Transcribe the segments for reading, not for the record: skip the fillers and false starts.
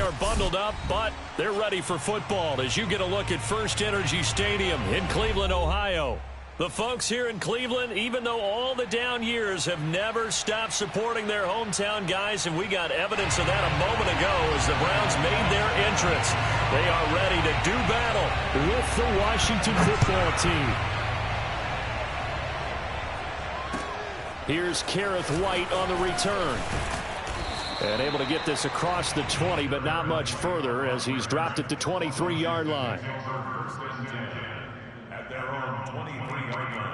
are bundled up, but they're ready for football as you get a look at First Energy Stadium in Cleveland, Ohio. The folks here in Cleveland, even though all the down years, have never stopped supporting their hometown guys, and we got evidence of that a moment ago as the Browns made their entrance. They are ready to do battle with the Washington football team. Here's Kareth White on the return. And able to get this across the 20, but not much further as he's dropped at the 23-yard line. At their own 23-yard line.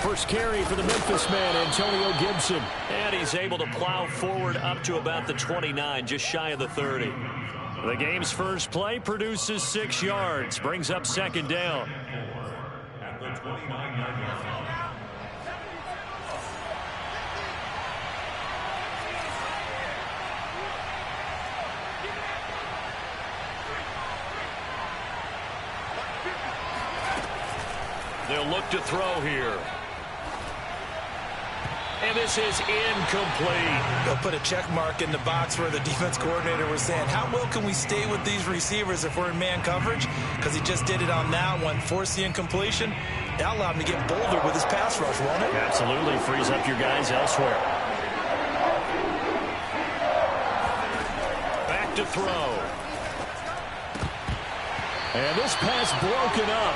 First carry for the Memphis man, Antonio Gibson. And he's able to plow forward up to about the 29, just shy of the 30. The game's first play produces 6 yards, brings up second down. At the 29-yard line. They'll look to throw here. And this is incomplete. They'll put a check mark in the box where the defense coordinator was saying, how well can we stay with these receivers if we're in man coverage? Because he just did it on that one, forced the incompletion. That allowed him to get bolder with his pass rush, won't it? Absolutely. Frees up your guys elsewhere. Back to throw. And this pass broken up.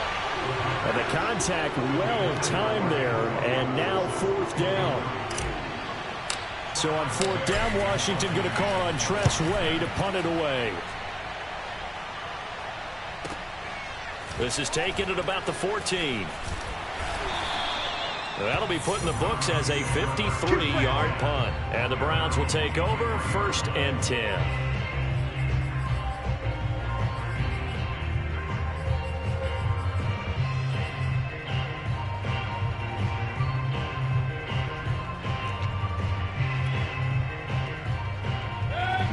And the contact well timed there, and now fourth down. So on fourth down, Washington going to call on Tress Way to punt it away. This is taken at about the 14. That'll be put in the books as a 53-yard punt. And the Browns will take over, 1st and 10.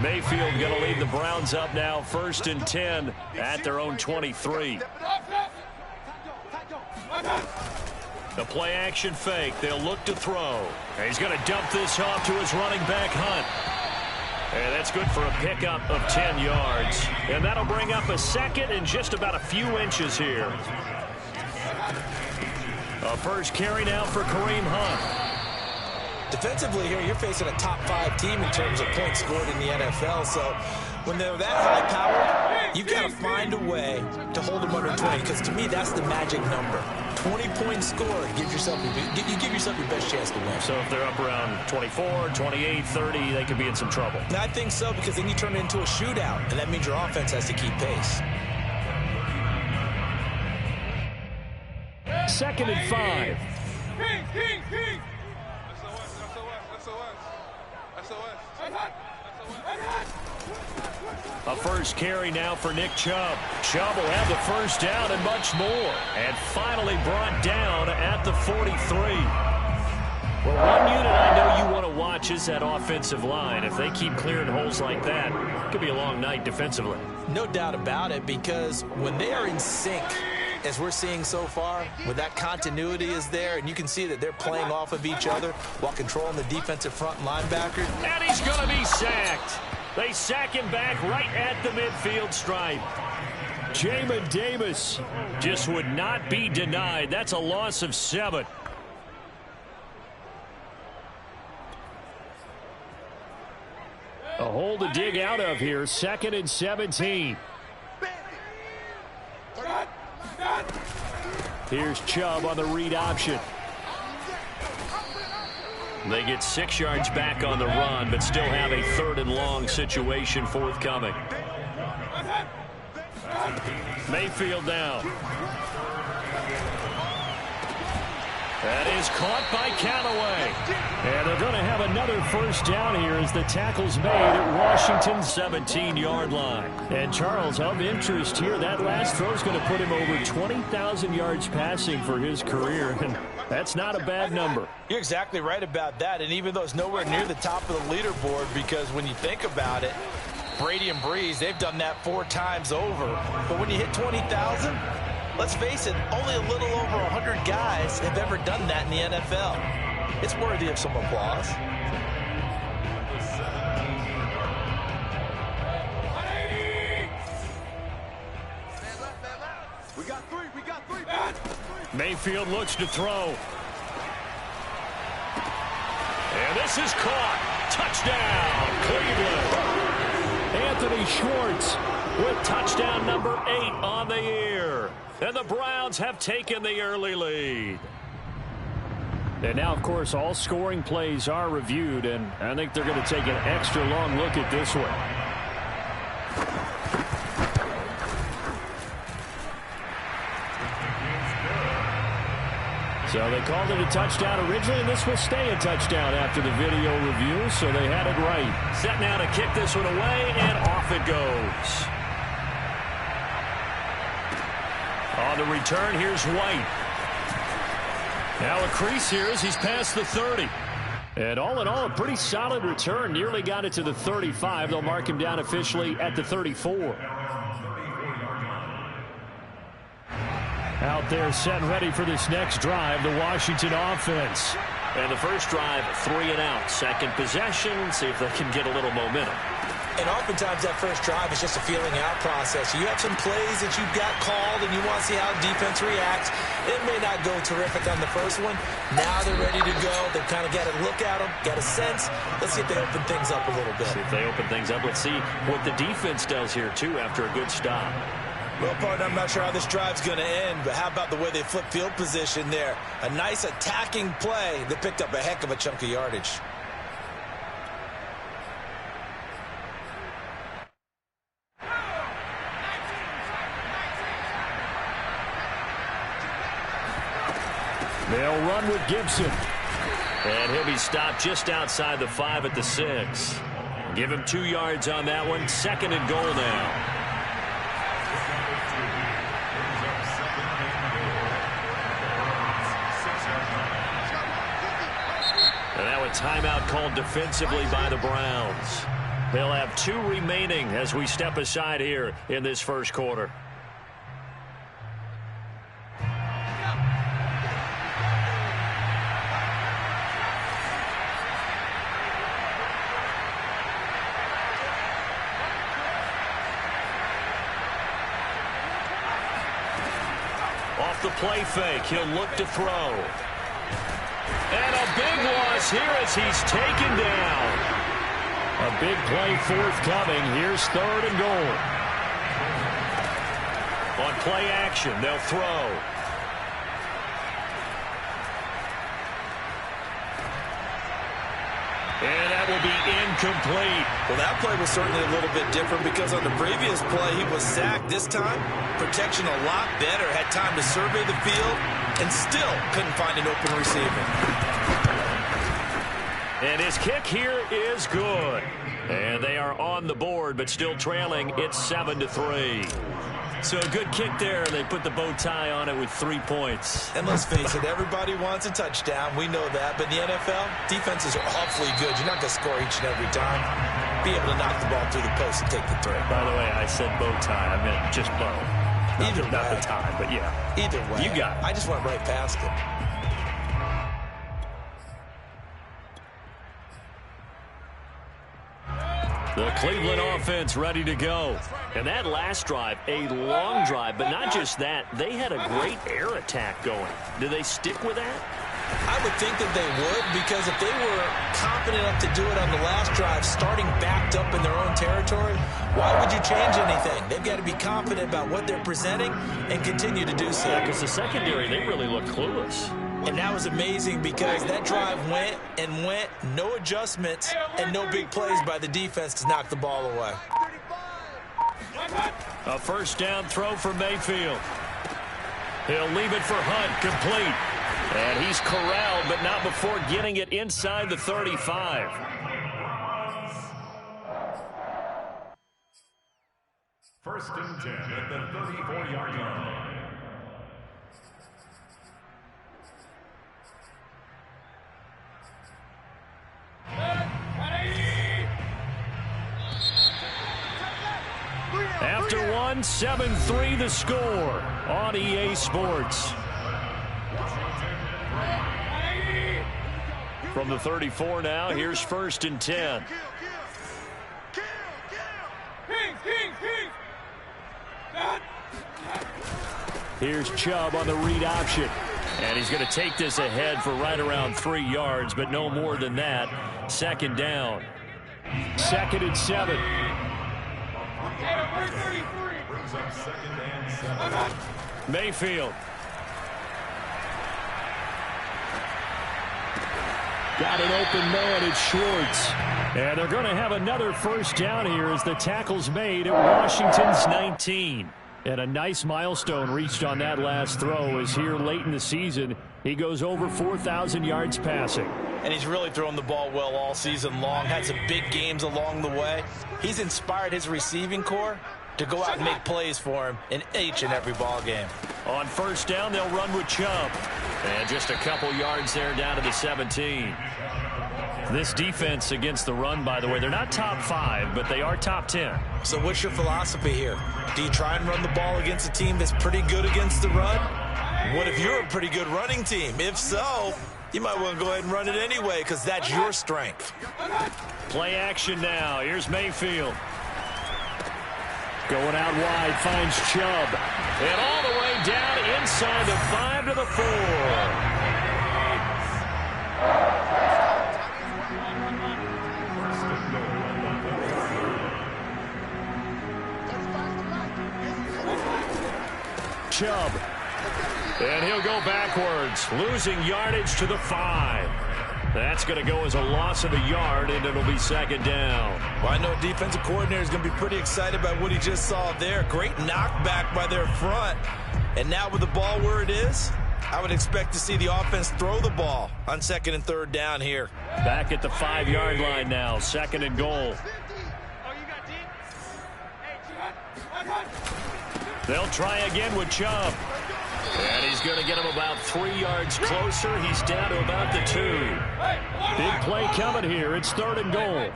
Mayfield going to lead the Browns up now, 1st and 10 at their own 23. The play action fake. They'll look to throw. And he's going to dump this off to his running back, Hunt. And that's good for a pickup of 10 yards. And that'll bring up a second and just about a few inches here. A first carry now for Kareem Hunt. Defensively here, you're facing a top 5 team in terms of points scored in the NFL. So when they're that high-powered, you've got to find a way to hold them under 20. Because to me, that's the magic number. 20 points scored, you give yourself your best chance to win. So if they're up around 24, 28, 30, they could be in some trouble. And I think so, because then you turn it into a shootout, and that means your offense has to keep pace. 2nd and 5. A first carry now for Nick Chubb. Chubb will have the first down and much more. And finally brought down at the 43. Well, one unit I know you want to watch is that offensive line. If they keep clearing holes like that, it could be a long night defensively. No doubt about it, because when they are in sync, as we're seeing so far, when that continuity is there, and you can see that they're playing off of each other while controlling the defensive front linebacker. And he's going to be sacked. They sack him back right at the midfield stripe. Jamin Davis just would not be denied. That's a loss of 7. A hole to dig out of here. 2nd and 17. Here's Chubb on the read option. They get 6 yards back on the run, but still have a 3rd and long situation forthcoming. Mayfield down. That is caught by Callaway. And they're going to have another first down here as the tackle's made at Washington's 17-yard line. And Charles, of interest here, that last throw is going to put him over 20,000 yards passing for his career. And that's not a bad number. You're exactly right about that. And even though it's nowhere near the top of the leaderboard, because when you think about it, Brady and Breeze, they've done that 4 times over. But when you hit 20,000, let's face it, only a little over 100 guys have ever done that in the NFL. It's worthy of some applause. We got three. Mayfield looks to throw. And this is caught. Touchdown, Cleveland. Anthony Schwartz with touchdown number 8 on the year. And the Browns have taken the early lead. And now, of course, all scoring plays are reviewed, and I think they're going to take an extra long look at this one. So they called it a touchdown originally, and this will stay a touchdown after the video review, so they had it right. Set now to kick this one away, and off it goes. On the return, here's White. Now a crease here as he's past the 30. And all in all, a pretty solid return. Nearly got it to the 35. They'll mark him down officially at the 34. Out there set and ready for this next drive, the Washington offense. And the first drive, 3 and out. Second possession, see if they can get a little momentum. And oftentimes that first drive is just a feeling out process. You have some plays that you've got called and you want to see how defense reacts. It may not go terrific on the first one. Now they're ready to go. They've kind of got a look at them, got a sense. Let's see if they open things up a little bit. See if they open things up. Let's see what the defense does here, too, after a good stop. Well, partner, I'm not sure how this drive's going to end, but how about the way they flip field position there? A nice attacking play. They picked up a heck of a chunk of yardage. They'll run with Gibson. And he'll be stopped just outside the 5 at the 6. Give him 2 yards on that one. 2nd and goal now. And now a timeout called defensively by the Browns. They'll have 2 remaining as we step aside here in this first quarter. Off the play fake, he'll look to throw. And a big loss here as he's taken down. A big play forthcoming. Here's 3rd and goal. On play action, they'll throw. And that will be incomplete. Well, that play was certainly a little bit different because on the previous play, he was sacked. This time, protection a lot better. Had time to survey the field and still couldn't find an open receiver. And his kick here is good. And they are on the board, but still trailing. It's 7-3. So a good kick there. They put the bow tie on it with 3 points. And let's face it, everybody wants a touchdown. We know that. But in the NFL, defenses are awfully good. You're not going to score each and every time. Be able to knock the ball through the post and take the throw. By the way, I said bow tie. I meant just bow. Not the tie, but yeah. Either way. You got it. I just went right past it. The Cleveland offense ready to go. And that last drive, a long drive, but not just that. They had a great air attack going. Do they stick with that? I would think that they would, because if they were confident enough to do it on the last drive, starting backed up in their own territory, why would you change anything? They've got to be confident about what they're presenting and continue to do so. Yeah, because the secondary, they really look clueless. And that was amazing because that drive went and went, no adjustments, and no big plays by the defense to knock the ball away. A first down throw for Mayfield. He'll leave it for Hunt, complete. And he's corralled, but not before getting it inside the 35. First and 10 at the 34-yard line. After one, 7-3 the score on EA Sports. From the 34 now, here's first and 10. Here's Chubb on the read option. And he's going to take this ahead for right around 3 yards, but no more than that. Second down. Second and 7. Brings up second and 7. Mayfield. Got an open man, it's Schwartz. And they're going to have another first down here as the tackle's made at Washington's 19. And a nice milestone reached on that last throw as here late in the season, he goes over 4,000 yards passing. And he's really thrown the ball well all season long, had some big games along the way. He's inspired his receiving corps to go out and make plays for him in each and every ball game. On first down, they'll run with Chubb. And just a couple yards there down to the 17. This defense against the run, by the way, they're not top 5, but they are top 10. So what's your philosophy here? Do you try and run the ball against a team that's pretty good against the run? What if you're a pretty good running team? If so, you might want to go ahead and run it anyway because that's your strength. Play action now. Here's Mayfield. Going out wide, finds Chubb. And all the way down inside the 5 to the 4. Chubb. And he'll go backwards, losing yardage to the 5. That's going to go as a loss of a yard, and it'll be second down. Well, I know defensive coordinator is going to be pretty excited about what he just saw there. Great knockback by their front. And now with the ball where it is, I would expect to see the offense throw the ball on second and third down here. Back at the 5-yard line now, second and goal. They'll try again with Chubb. And he's going to get him about 3 yards closer. He's down to about the 2. Big play coming here. It's third and goal.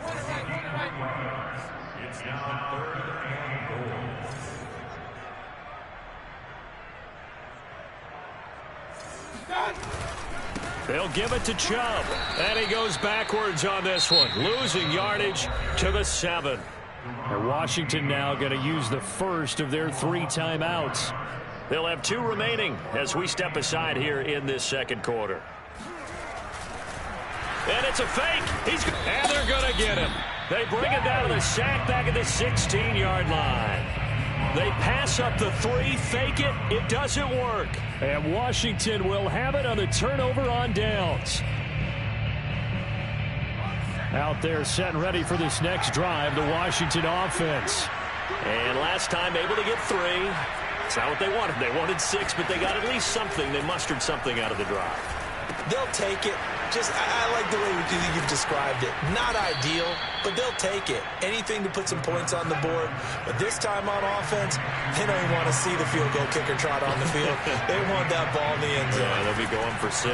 It's now third and goal. They'll give it to Chubb. And he goes backwards on this one, losing yardage to the 7. And Washington now going to use the first of their 3 timeouts. They'll have 2 remaining as we step aside here in this second quarter. And it's a fake. And they're going to get him. They bring it down to the sack back at the 16-yard line. They pass up the 3, fake it. It doesn't work. And Washington will have it on the turnover on downs. Out there set and ready for this next drive, the Washington offense. And last time able to get 3. It's not what they wanted. They wanted 6, but they got at least something. They mustered something out of the drive. They'll take it. I like the way you've described it. Not ideal, but they'll take it. Anything to put some points on the board. But this time on offense, they don't even want to see the field goal kicker trot on the field. They want that ball in the end zone. Yeah, they'll be going for 6.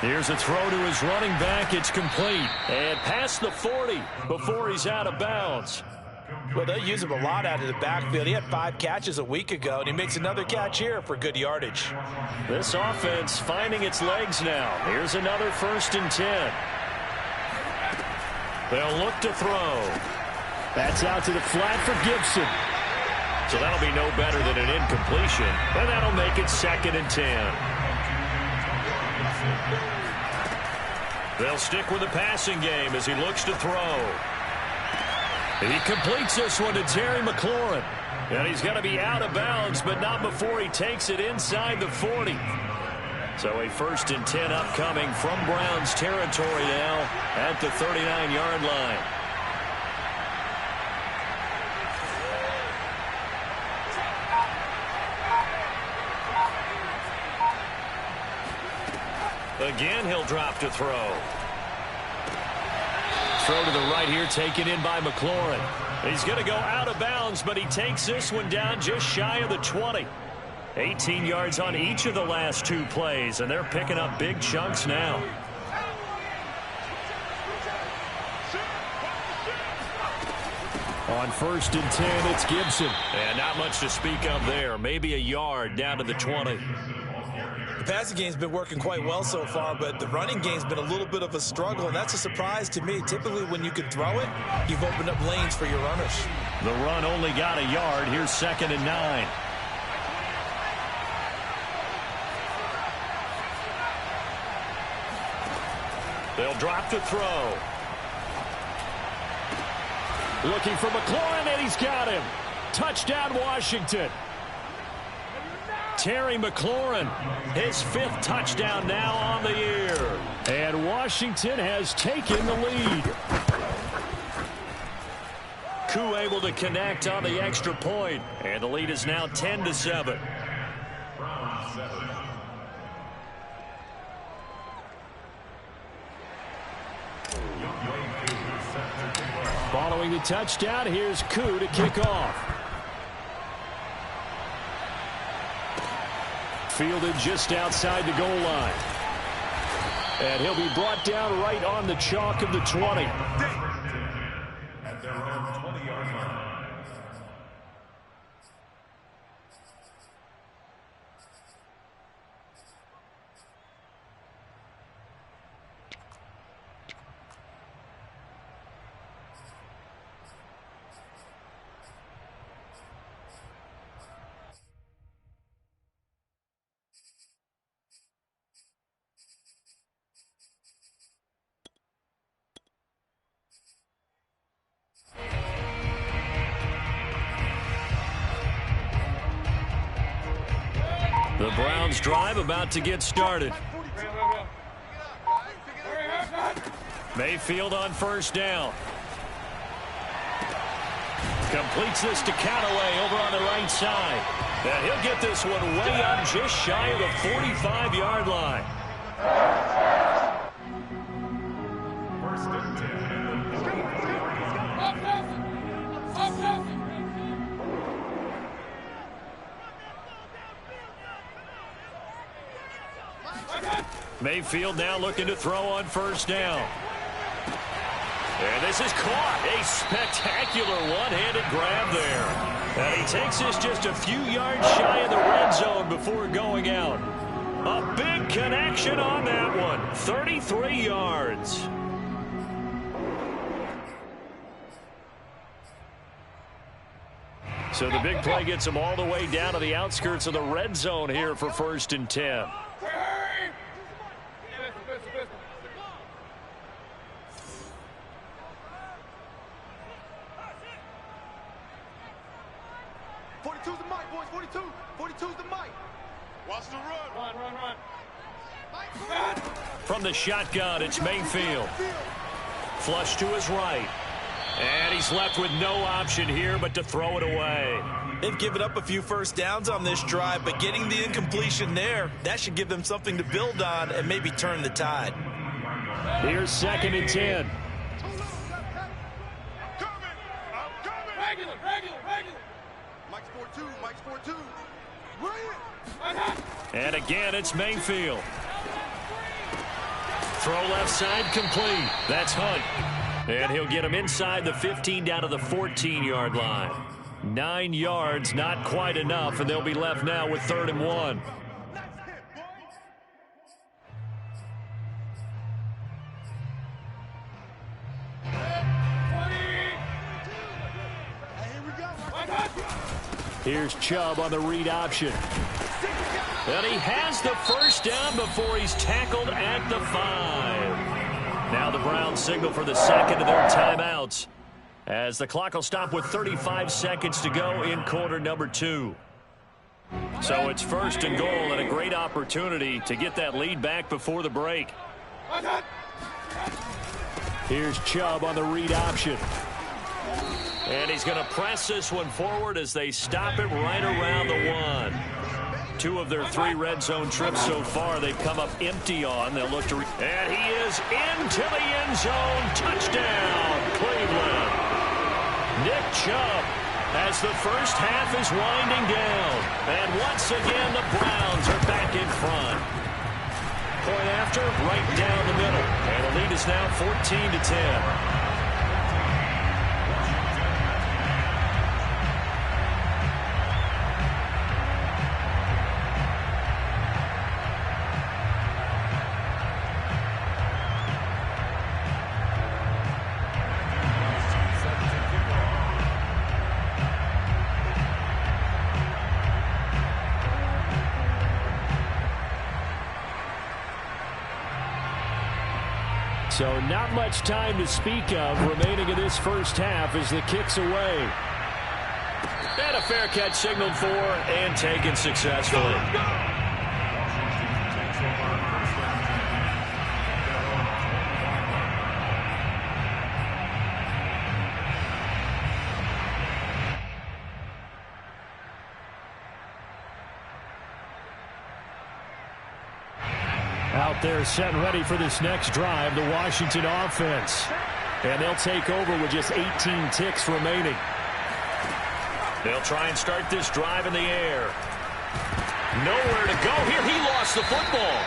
Here's a throw to his running back. It's complete. And past the 40 before he's out of bounds. Well, they use him a lot out of the backfield. He had 5 catches a week ago, and he makes another catch here for good yardage. This offense finding its legs now. Here's another first and 10. They'll look to throw. That's out to the flat for Gibson. So that'll be no better than an incompletion. And that'll make it second and 10. They'll stick with the passing game as he looks to throw. He completes this one to Terry McLaurin. And he's going to be out of bounds, but not before he takes it inside the 40. So a first and 10 upcoming from Browns territory now at the 39-yard line. Again, he'll drop to throw. Throw to the right here, taken in by McLaurin. He's going to go out of bounds, but he takes this one down just shy of the 20. 18 yards on each of the last two plays, and they're picking up big chunks now. On 1st and 10, it's Gibson. And not much to speak of there. Maybe a yard down to the 20. The passing game's been working quite well so far, but the running game's been a little bit of a struggle, and that's a surprise to me. Typically, when you can throw it, you've opened up lanes for your runners. The run only got a yard. Here's 2nd and 9. They'll drop to throw. Looking for McLaurin, and he's got him. Touchdown, Washington. Terry McLaurin, his 5th touchdown now on the year. And Washington has taken the lead. Koo able to connect on the extra point, and the lead is now 10-7. Following the touchdown, here's Koo to kick off. Fielded just outside the goal line. And he'll be brought down right on the chalk of the 20. At their own 20-yard line. The Browns drive about to get started. Mayfield on 1st down. Completes this to Callaway over on the right side. And he'll get this one way up just shy of the 45-yard line. 1st and 10. Mayfield now looking to throw on 1st down. And this is caught. A spectacular one-handed grab there. And he takes this just a few yards shy of the red zone before going out. A big connection on that one. 33 yards. So the big play gets him all the way down to the outskirts of the red zone here for 1st and 10. From the shotgun, it's Mayfield. Flush to his right. And he's left with no option here but to throw it away. They've given up a few 1st downs on this drive, but getting the incompletion there, that should give them something to build on and maybe turn the tide. Here's 2nd and 10. Regular. Mike's 4-2. And again, it's Mayfield. Throw left side complete. That's Hunt. And he'll get him inside the 15 down to the 14-yard line. 9 yards, not quite enough, and they'll be left now with 3rd and 1. Here's Chubb on the read option. And he has the 1st down before he's tackled at the 5. Now the Browns signal for the 2nd of their timeouts, as the clock will stop with 35 seconds to go in quarter number 2. So it's 1st and goal, and a great opportunity to get that lead back before the break. Here's Chubb on the read option. And he's going to press this one forward as they stop it right around the 1. 2 of their 3 red zone trips so far, they've come up empty on. They'll look to... And he is into the end zone. Touchdown, Cleveland. Nick Chubb, as the first half is winding down. And once again, the Browns are back in front. Point after, right down the middle. And the lead is now 14-10. So not much time to speak of remaining in this first half as the kick's away. And a fair catch signaled for and taken successfully. Out there set and ready for this next drive, the Washington offense. And they'll take over with just 18 ticks remaining. They'll try and start this drive in the air. Nowhere to go here. He lost the football.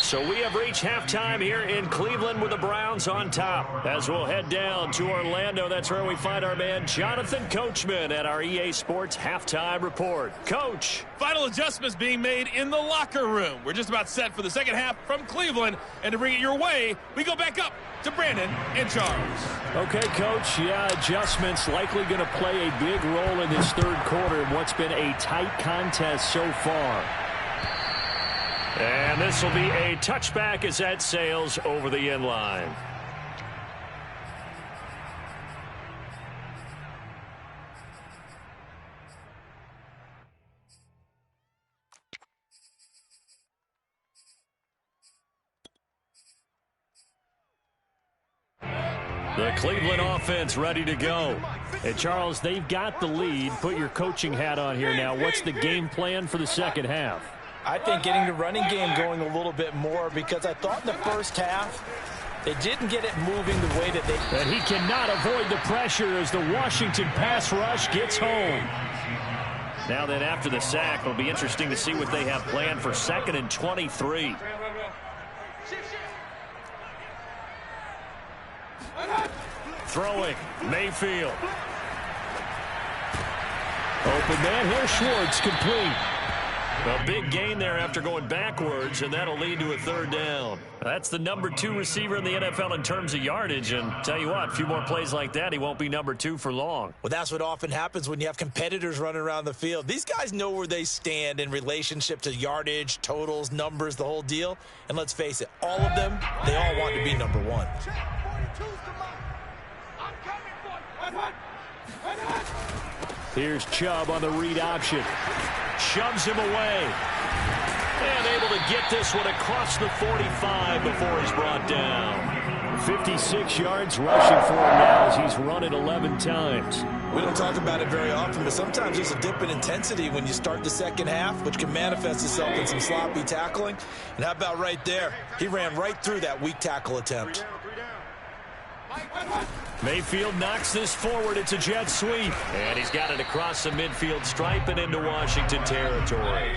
So we have reached halftime here in Cleveland with the Browns on top. As we'll head down to Orlando, that's where we find our man Jonathan Coachman at our EA Sports Halftime Report. Coach. Final adjustments being made in the locker room. We're just about set for the second half from Cleveland. And to bring it your way, we go back up to Brandon and Charles. Okay, Coach. Yeah, adjustments likely going to play a big role in this third quarter in what's been a tight contest so far. And this will be a touchback as that sails over the end line. The Cleveland offense ready to go. And Charles, they've got the lead. Put your coaching hat on here now. What's the game plan for the second half? I think getting the running game going a little bit more, because I thought in the first half they didn't get it moving the way that they... And he cannot avoid the pressure as the Washington pass rush gets home. Now then, after the sack, it'll be interesting to see what they have planned for 2nd and 23. Throwing, Mayfield. Open man here, Schwartz, complete. A big gain there after going backwards, and that'll lead to a 3rd down. That's the number 2 receiver in the NFL in terms of yardage, and tell you what, a few more plays like that, he won't be number 2 for long. Well, that's what often happens when you have competitors running around the field. These guys know where they stand in relationship to yardage, totals, numbers, the whole deal. And let's face it, all of them, they all want to be number 1. Here's Chubb on the read option. Shoves him away. And able to get this one across the 45 before he's brought down. 56 yards rushing for him now as he's run it 11 times. We don't talk about it very often, but sometimes there's a dip in intensity when you start the second half, which can manifest itself in some sloppy tackling. And how about right there? He ran right through that weak tackle attempt. Mayfield knocks this forward. It's a jet sweep. And he's got it across the midfield stripe and into Washington territory.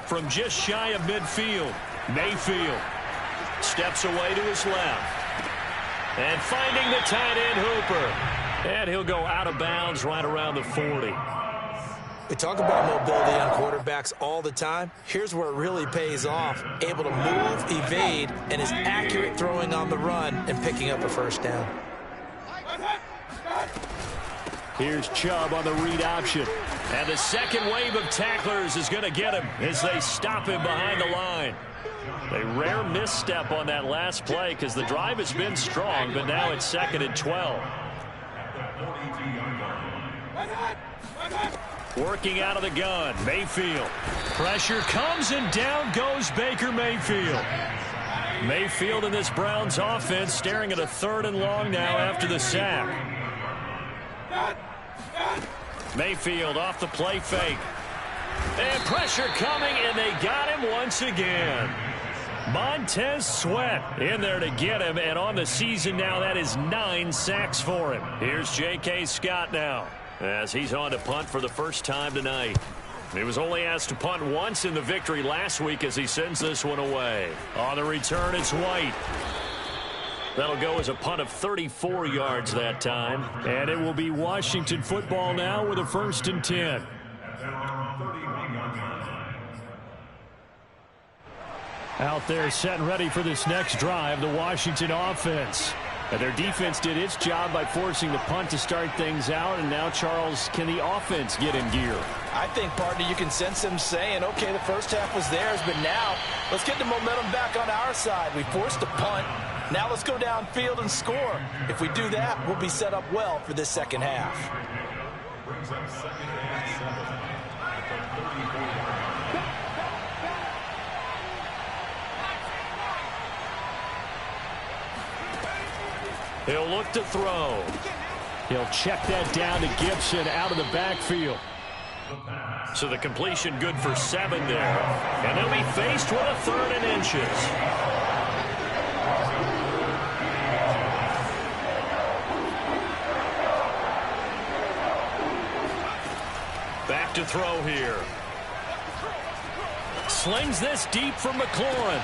From just shy of midfield, Mayfield steps away to his left. And finding the tight end Hooper. And he'll go out of bounds right around the 40. We talk about mobility on quarterbacks all the time. Here's where it really pays off. Able to move, evade, and is accurate throwing on the run and picking up a 1st down. Here's Chubb on the read option. And the second wave of tacklers is going to get him as they stop him behind the line. A rare misstep on that last play because the drive has been strong, but now it's 2nd and 12. Working out of the gun, Mayfield. Pressure comes and down goes Baker Mayfield. Mayfield in this Browns offense staring at a 3rd and long now after the sack. Mayfield off the play fake. And pressure coming, and they got him once again. Montez Sweat in there to get him, and on the season now, that is 9 sacks for him. Here's J.K. Scott now, as he's on to punt for the first time tonight. He was only asked to punt once in the victory last week as he sends this one away. On the return, it's White. That'll go as a punt of 34 yards that time. And it will be Washington football now with a 1st and 10. Out there set and ready for this next drive, the Washington offense. And their defense did its job by forcing the punt to start things out. And now, Charles, can the offense get in gear? I think, partner, you can sense them saying, okay, the first half was theirs, but now let's get the momentum back on our side. We forced a punt. Now let's go downfield and score. If we do that, we'll be set up well for this second half. He'll look to throw. He'll check that down to Gibson out of the backfield. So the completion good for 7 there. And they'll be faced with a 3rd and inches. Back to throw here. Slings this deep for McLaurin.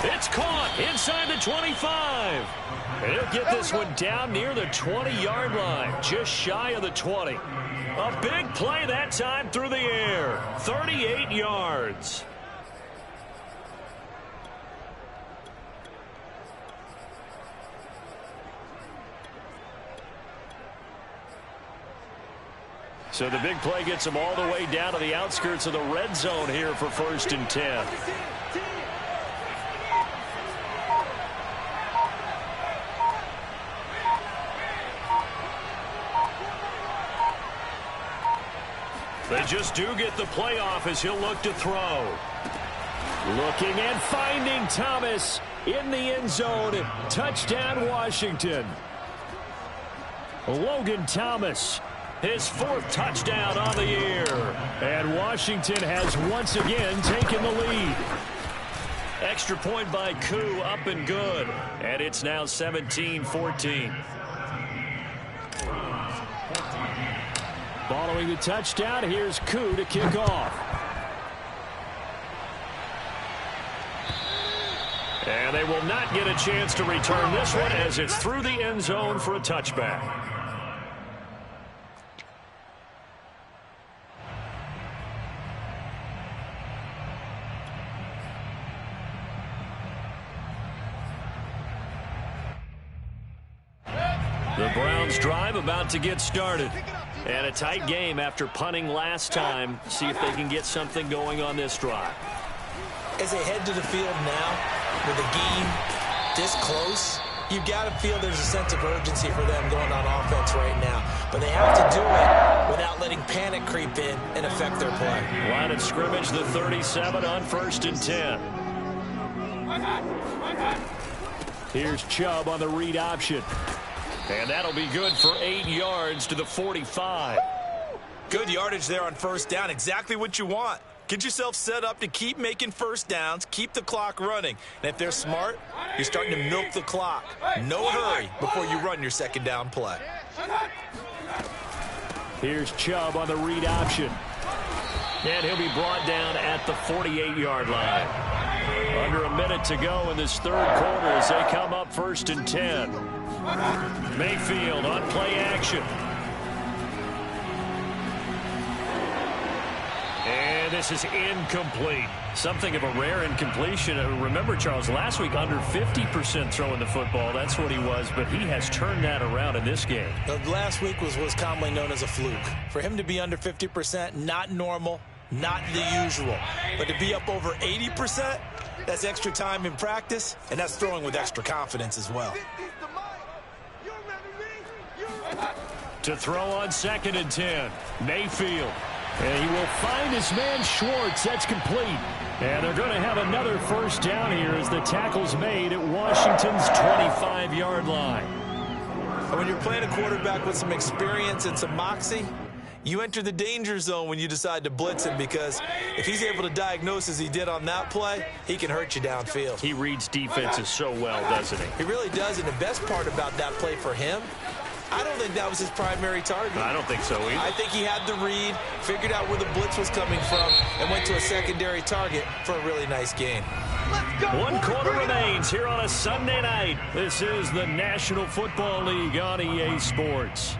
It's caught inside the 25. And he'll get this one down near the 20-yard line, just shy of the 20. A big play that time through the air. 38 yards. So the big play gets them all the way down to the outskirts of the red zone here for 1st and 10. They just do get the play off as he'll look to throw. Looking and finding Thomas in the end zone. Touchdown, Washington. Logan Thomas, his 4th touchdown on the year. And Washington has once again taken the lead. Extra point by Koo, up and good. And it's now 17-14. Following the touchdown, here's Koo to kick off. And they will not get a chance to return this one as it's through the end zone for a touchback. The Browns drive about to get started. And a tight game after punting last time. See if they can get something going on this drive. As they head to the field now, with the game this close, you've got to feel there's a sense of urgency for them going on offense right now. But they have to do it without letting panic creep in and affect their play. Line of scrimmage, the 37 on 1st and 10. Here's Chubb on the read option. And that'll be good for 8 yards to the 45. Good yardage there on 1st down. Exactly what you want. Get yourself set up to keep making 1st downs, keep the clock running. And if they're smart, you're starting to milk the clock. No hurry before you run your 2nd down play. Here's Chubb on the read option. And he'll be brought down at the 48-yard line. Under a minute to go in this 3rd quarter as they come up 1st and 10. Mayfield on play action. And this is incomplete. Something of a rare incompletion. Remember, Charles, last week under 50% throwing the football. That's what he was, but he has turned that around in this game. Last week was commonly known as a fluke. For him to be under 50%, not normal, not the usual. But to be up over 80%, that's extra time in practice, and that's throwing with extra confidence as well. To throw on 2nd and 10. Mayfield. And he will find his man Schwartz. That's complete. And they're going to have another first down here as the tackle's made at Washington's 25-yard line. When you're playing a quarterback with some experience and some moxie, you enter the danger zone when you decide to blitz him, because if he's able to diagnose as he did on that play, he can hurt you downfield. He reads defenses so well, doesn't he? He really does, and the best part about that play for him, I don't think that was his primary target. I don't think so either. I think he had the read, figured out where the blitz was coming from, and went to a secondary target for a really nice gain. One quarter remains here on a Sunday night. This is the National Football League on EA Sports.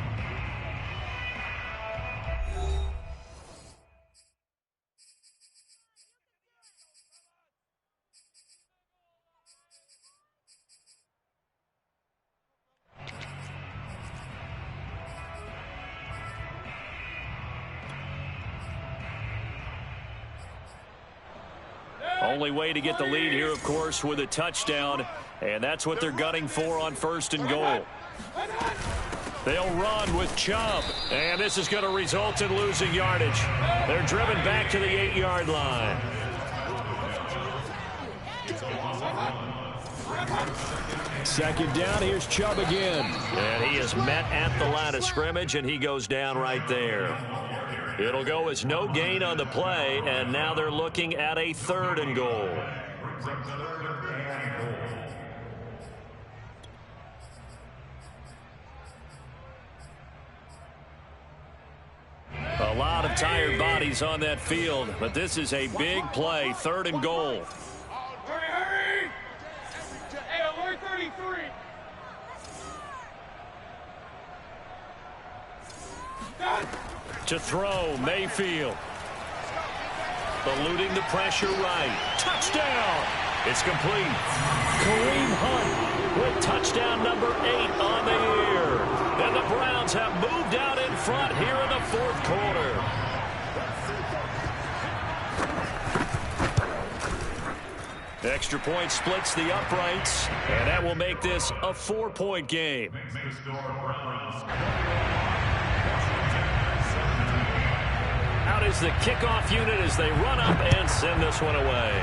Only way to get the lead here, of course, with a touchdown, and that's what they're gunning for on 1st and goal. They'll run with Chubb, and this is going to result in losing yardage. They're driven back to the 8-yard line. Second down, here's Chubb again. And he is met at the line of scrimmage, and he goes down right there. It'll go as no gain on the play, and now they're looking at a 3rd and goal. A lot of tired bodies on that field, but this is a big play, 3rd and goal. Hurry! Hey, alert 33! To throw, Mayfield. Eluding the pressure right. Touchdown! It's complete. Kareem Hunt with touchdown number 8 on the year. And the Browns have moved out in front here in the 4th quarter. Extra point splits the uprights, and that will make this a 4-point game. Out is the kickoff unit as they run up and send this one away.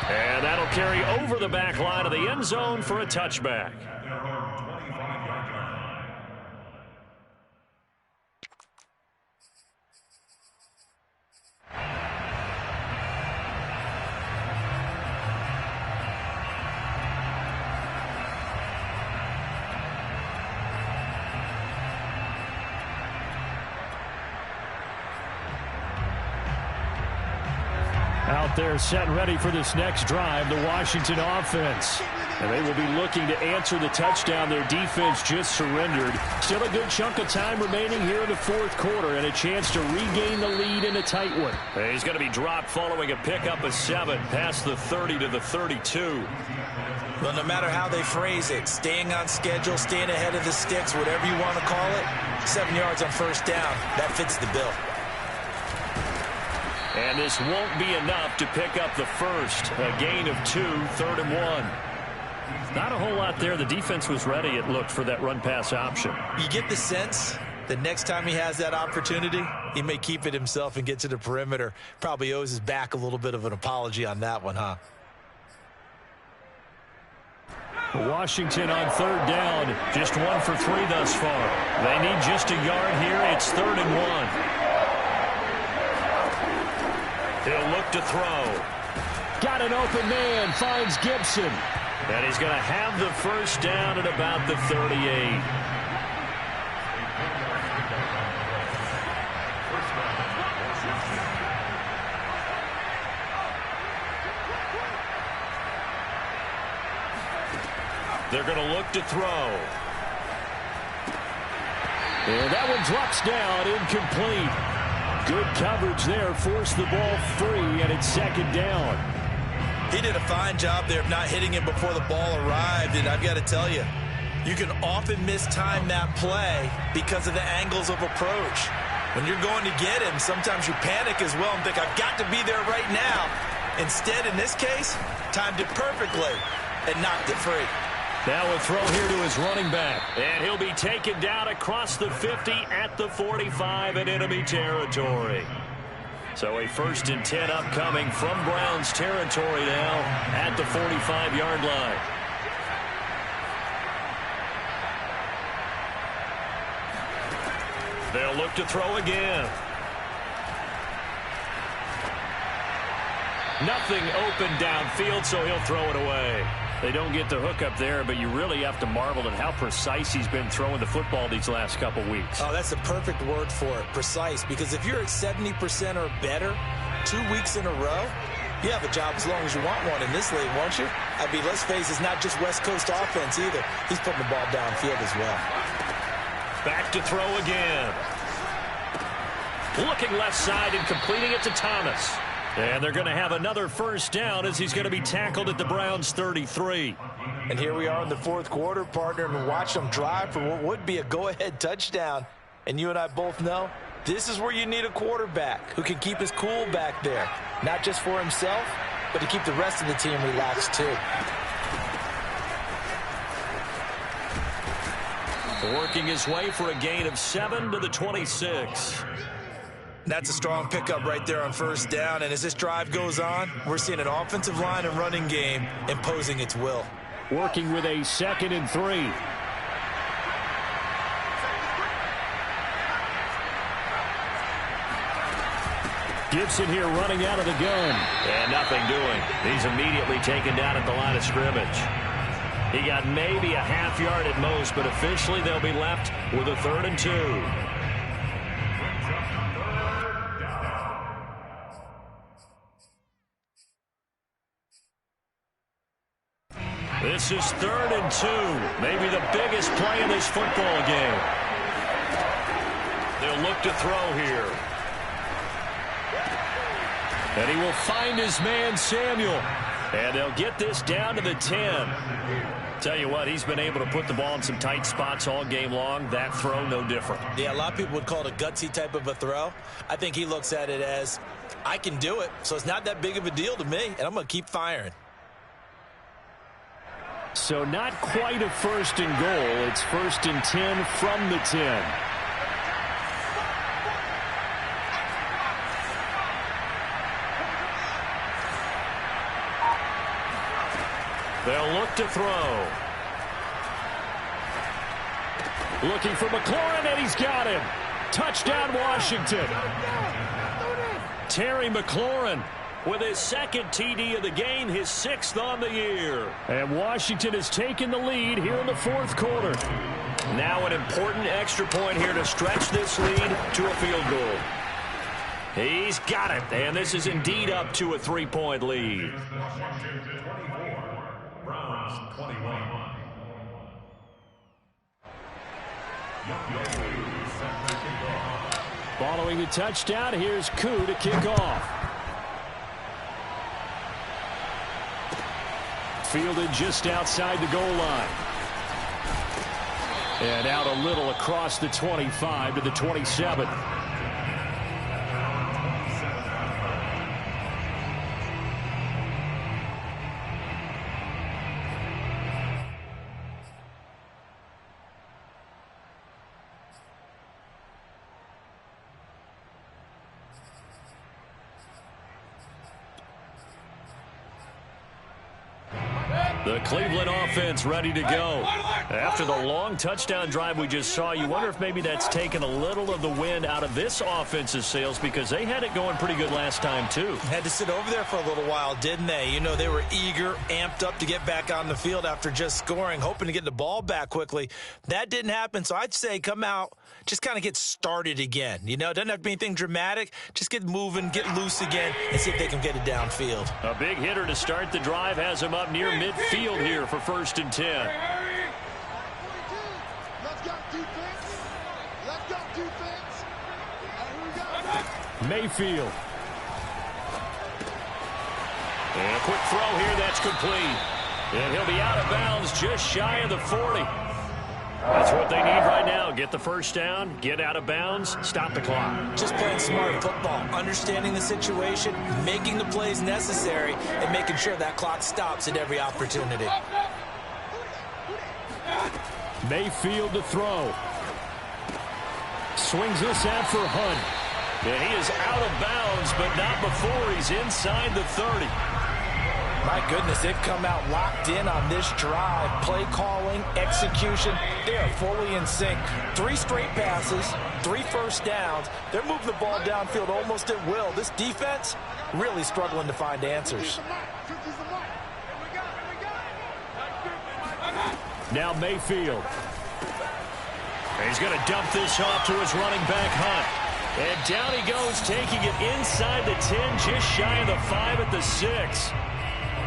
And that'll carry over the back line of the end zone for a touchback. Out there set and ready for this next drive, the Washington offense. And they will be looking to answer the touchdown their defense just surrendered. Still a good chunk of time remaining here in the 4th quarter and a chance to regain the lead in a tight one. And he's going to be dropped following a pickup of 7 past the 30 to the 32. Well, no matter how they phrase it, staying on schedule, staying ahead of the sticks, whatever you want to call it, 7 yards on 1st down, that fits the bill. And this won't be enough to pick up the first. A gain of 2, 3rd and 1. Not a whole lot there. The defense was ready, it looked, for that run-pass option. You get the sense that next time he has that opportunity, he may keep it himself and get to the perimeter. Probably owes his back a little bit of an apology on that one, huh? Washington on 3rd down. Just 1 for 3 thus far. They need just a yard here. It's 3rd and 1. He'll look to throw. Got an open man, finds Gibson. And he's going to have the first down at about the 38. They're going to look to throw. And that one drops down, incomplete. Good coverage there, forced the ball free, and it's 2nd down. He did a fine job there of not hitting him before the ball arrived, and I've got to tell you, you can often mistime that play because of the angles of approach. When you're going to get him, sometimes you panic as well and think, I've got to be there right now. Instead, in this case, timed it perfectly and knocked it free. Now a throw here to his running back. And he'll be taken down across the 50 at the 45 in enemy territory. So a 1st and 10 upcoming from Browns territory now at the 45-yard line. They'll look to throw again. Nothing open downfield, so he'll throw it away. They don't get the hook up there, but you really have to marvel at how precise he's been throwing the football these last couple weeks. Oh, that's the perfect word for it, precise, because if you're at 70% or better 2 weeks in a row, you have a job as long as you want one in this league, won't you? I mean, let's face it, it's not just West Coast offense either. He's putting the ball downfield as well. Back to throw again. Looking left side and completing it to Thomas. And they're going to have another 1st down as he's going to be tackled at the Browns' 33. And here we are in the 4th quarter, partner, and watch them drive for what would be a go-ahead touchdown. And you and I both know this is where you need a quarterback who can keep his cool back there. Not just for himself, but to keep the rest of the team relaxed too. Working his way for a gain of 7 to the 26. That's a strong pickup right there on 1st down, and as this drive goes on, we're seeing an offensive line and running game imposing its will. Working with a 2nd and 3. Gibson here running out of the gun. And nothing doing. He's immediately taken down at the line of scrimmage. He got maybe a half yard at most, but officially they'll be left with a 3rd and 2. This is 3rd and 2. Maybe the biggest play in this football game. They'll look to throw here. And he will find his man, Samuel. And they'll get this down to the 10. Tell you what, he's been able to put the ball in some tight spots all game long. That throw, no different. Yeah, a lot of people would call it a gutsy type of a throw. I think he looks at it as, I can do it, so it's not that big of a deal to me, and I'm going to keep firing. So not quite a 1st and goal. It's 1st and 10 from the 10. They'll look to throw. Looking for McLaurin, and he's got him. Touchdown, Washington. Terry McLaurin with his 2nd TD of the game, his 6th on the year. And Washington has taken the lead here in the 4th quarter. Now an important extra point here to stretch this lead to a field goal. He's got it, and this is indeed up to a 3-point lead. Browns 21. Following the touchdown, here's Koo to kick off. Fielded just outside the goal line. And out a little across the 25 to the 27. The Cleveland offense ready to go. After the long touchdown drive we just saw, you wonder if maybe that's taken a little of the wind out of this offense's sails, because they had it going pretty good last time too. Had to sit over there for a little while, didn't they? You know, they were eager, amped up to get back on the field after just scoring, hoping to get the ball back quickly. That didn't happen, so I'd say come out, just kind of get started again. You know, it doesn't have to be anything dramatic. Just get moving, get loose again, and see if they can get it downfield. A big hitter to start the drive has him up near midfield here for 1st and 10. Mayfield. And a quick throw here, that's complete. And he'll be out of bounds just shy of the 40. That's what they need right now. Get the 1st down, get out of bounds, stop the clock. Just playing smart football, understanding the situation, making the plays necessary, and making sure that clock stops at every opportunity. Mayfield to throw. Swings this out for Hunt. And he is out of bounds, but not before he's inside the 30. My goodness, they've come out locked in on this drive. Play calling, execution, they are fully in sync. 3 straight passes, 3 first downs. They're moving the ball downfield almost at will. This defense really struggling to find answers. Now Mayfield. He's going to dump this off to his running back, Hunt. And down he goes, taking it inside the 10, just shy of the 5 at the 6.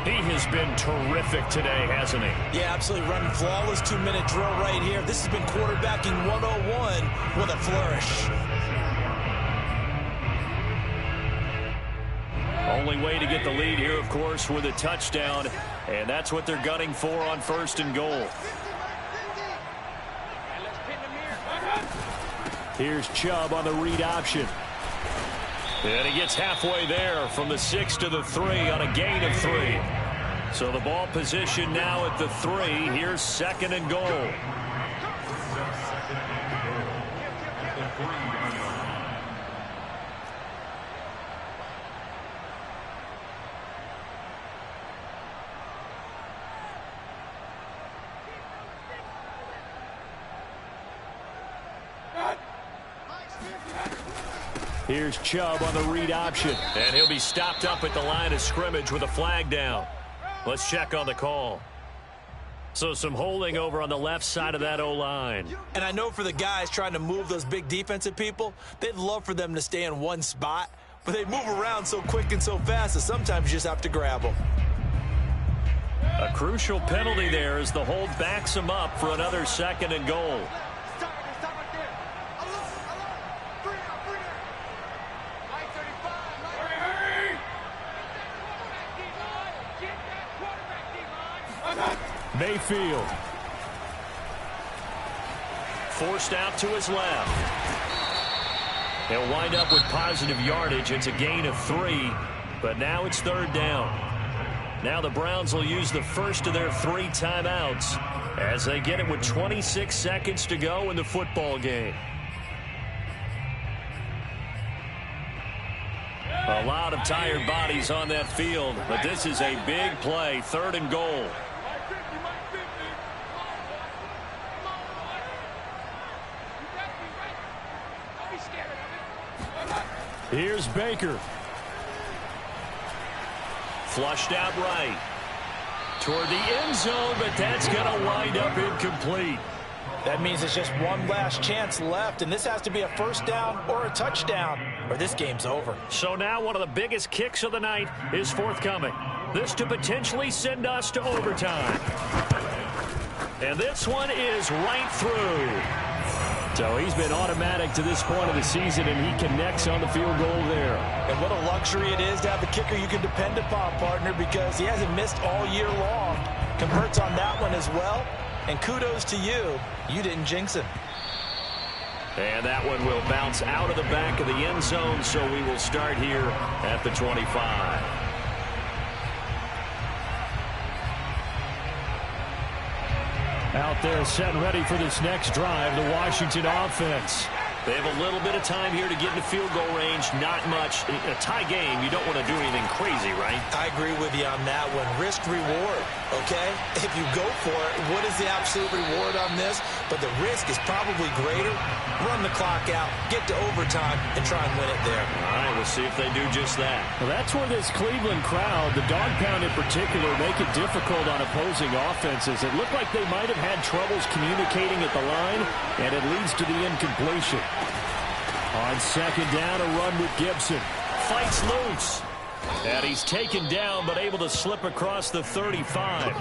He has been terrific today, hasn't he? Yeah, absolutely. Running flawless 2-minute drill right here. This has been quarterbacking 101 with a flourish. Only way to get the lead here, of course, with a touchdown. And that's what they're gunning for on 1st and goal. Here's Chubb on the read option. And he gets halfway there from the 6 to the 3 on a gain of 3. So the ball position now at the 3. Here's 2nd and goal. Here's Chubb on the read option. And he'll be stopped up at the line of scrimmage with a flag down. Let's check on the call. So some holding over on the left side of that O-line. And I know for the guys trying to move those big defensive people, they'd love for them to stay in one spot, but they move around so quick and so fast that sometimes you just have to grab them. A crucial penalty there as the hold backs him up for another 2nd and goal. Mayfield. Forced out to his left. He'll wind up with positive yardage. It's a gain of 3, but now it's 3rd down. Now the Browns will use the first of their 3 timeouts as they get it with 26 seconds to go in the football game. A lot of tired bodies on that field, but this is a big play. 3rd and goal. Here's Baker. Flushed out right. Toward the end zone, but that's going to wind up incomplete. That means it's just one last chance left, and this has to be a 1st down or a touchdown, or this game's over. So now one of the biggest kicks of the night is forthcoming. This to potentially send us to overtime. And this one is right through. So he's been automatic to this point of the season, and he connects on the field goal there. And what a luxury it is to have a kicker you can depend upon, partner, because he hasn't missed all year long. Converts on that one as well. And kudos to you. You didn't jinx him. And that one will bounce out of the back of the end zone, so we will start here at the 25. Out there set and ready for this next drive, the Washington offense. They have a little bit of time here to get in the field goal range. Not much. In a tie game, you don't want to do anything crazy, right? I agree with you on that one. Risk reward, okay? If you go for it, what is the absolute reward on this? But the risk is probably greater. Run the clock out, get to overtime, and try and win it there. All right, we'll see if they do just that. Well, that's where this Cleveland crowd, the dog pound in particular, make it difficult on opposing offenses. It looked like they might have had troubles communicating at the line, and it leads to the incompletion. On 2nd down, a run with Gibson. Fights loose. And he's taken down, but able to slip across the 35.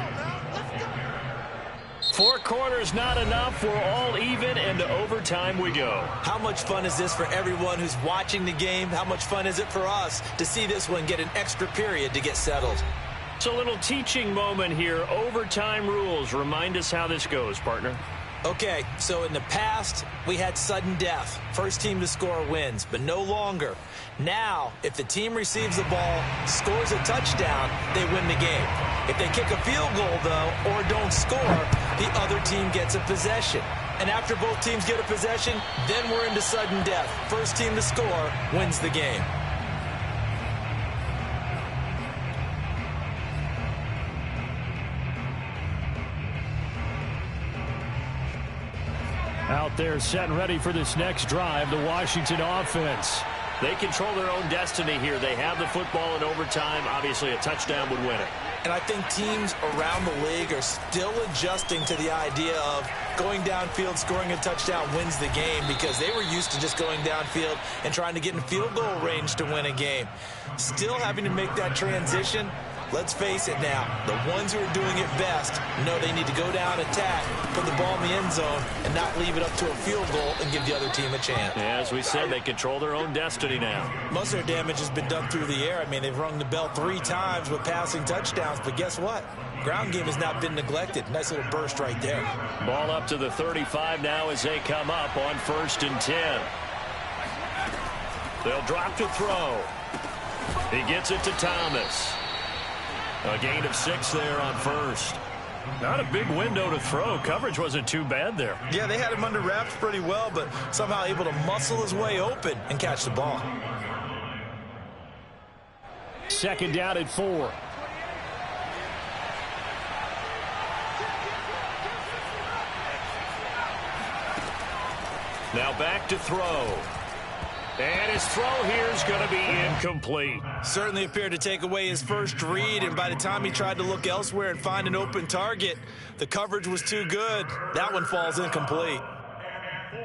4 quarters not enough. We're all even, and to overtime we go. How much fun is this for everyone who's watching the game? How much fun is it for us to see this one get an extra period to get settled? So a little teaching moment here. Overtime rules. Remind us how this goes, partner. Okay, so in the past, we had sudden death. First team to score wins, but no longer. Now, if the team receives the ball, scores a touchdown, they win the game. If they kick a field goal, though, or don't score, the other team gets a possession. And after both teams get a possession, then we're into sudden death. First team to score wins the game. Out there set and ready for this next drive, the Washington offense. They control their own destiny here. They have the football in overtime. Obviously, a touchdown would win it. And I think teams around the league are still adjusting to the idea of going downfield, scoring a touchdown wins the game, because they were used to just going downfield and trying to get in field goal range to win a game. Still having to make that transition. Let's face it now, the ones who are doing it best know they need to go down, attack, put the ball in the end zone, and not leave it up to a field goal and give the other team a chance. Yeah, as we said, they control their own destiny now. Most of their damage has been done through the air. I mean, they've rung the bell 3 times with passing touchdowns, but guess what? Ground game has not been neglected. Nice little burst right there. Ball up to the 35 now as they come up on 1st and 10. They'll drop to throw. He gets it to Thomas. A gain of 6 there on 1st. Not a big window to throw. Coverage wasn't too bad there. Yeah, they had him under wraps pretty well, but somehow able to muscle his way open and catch the ball. 2nd down at 4. Now back to throw. And his throw here is going to be incomplete. Certainly appeared to take away his first read, and by the time he tried to look elsewhere and find an open target, the coverage was too good. That one falls incomplete. And 4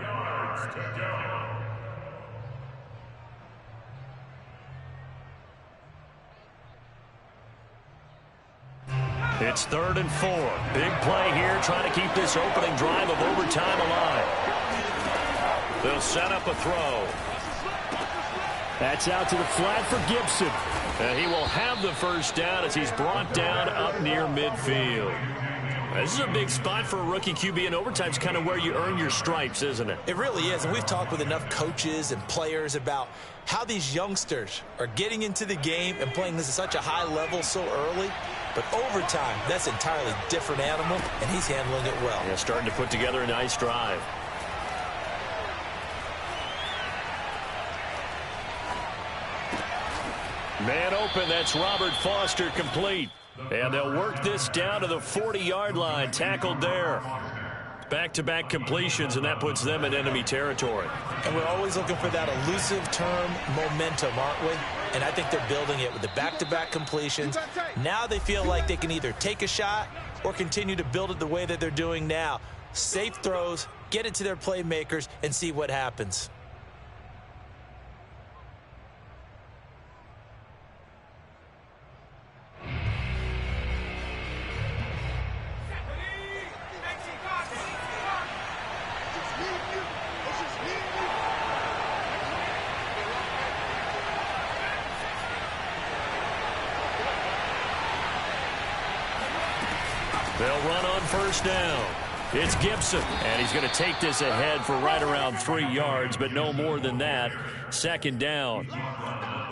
yards to go. It's 3rd and 4. Big play here, trying to keep this opening drive of overtime alive. They'll set up a throw. That's out to the flat for Gibson. And he will have the first down as he's brought down up near midfield. This is a big spot for a rookie QB, and overtime's kind of where you earn your stripes, isn't it? It really is, and we've talked with enough coaches and players about how these youngsters are getting into the game and playing this at such a high level so early. But overtime, that's an entirely different animal, and he's handling it well. Yeah, starting to put together a nice drive. Man open, that's Robert Foster complete. And they'll work this down to the 40-yard line, tackled there. Back-to-back completions, and that puts them in enemy territory. And we're always looking for that elusive term momentum, aren't we? And I think they're building it with the back-to-back completions. Now they feel like they can either take a shot or continue to build it the way that they're doing now. Safe throws, get it to their playmakers, and see what happens. They'll run on 1st down. It's Gibson, and he's going to take this ahead for right around 3 yards, but no more than that. 2nd down.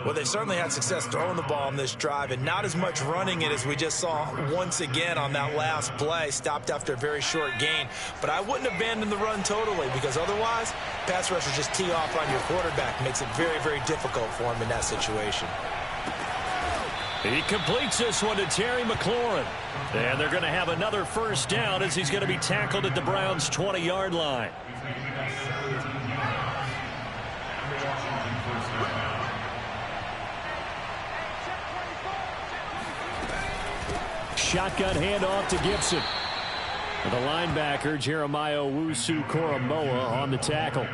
Well, they certainly had success throwing the ball on this drive, and not as much running it as we just saw once again on that last play. Stopped after a very short gain. But I wouldn't abandon the run totally, because otherwise, pass rushers just tee off on your quarterback. Makes it very, very difficult for him in that situation. He completes this one to Terry McLaurin. And they're going to have another 1st down as he's going to be tackled at the Browns' 20-yard line. Shotgun handoff to Gibson. And the linebacker, Jeremiah Owusu-Koramoah, on the tackle.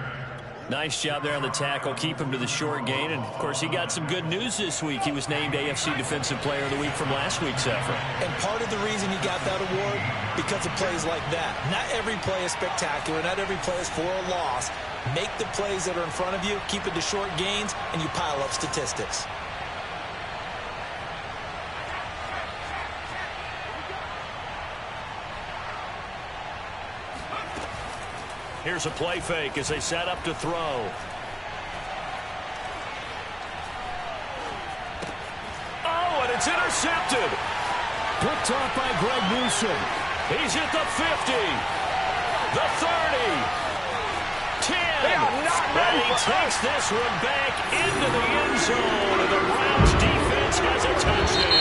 Nice job there on the tackle. Keep him to the short gain. And, of course, he got some good news this week. He was named AFC Defensive Player of the Week from last week's effort. And part of the reason he got that award, because of plays like that. Not every play is spectacular. Not every play is for a loss. Make the plays that are in front of you, keep it to short gains, and you pile up statistics. Here's a play fake as they set up to throw. Oh, and it's intercepted. Picked off by Greg Newsome. He's at the 50, the 30, 10, and he takes this one back into the end zone, and the Browns defense has a touchdown.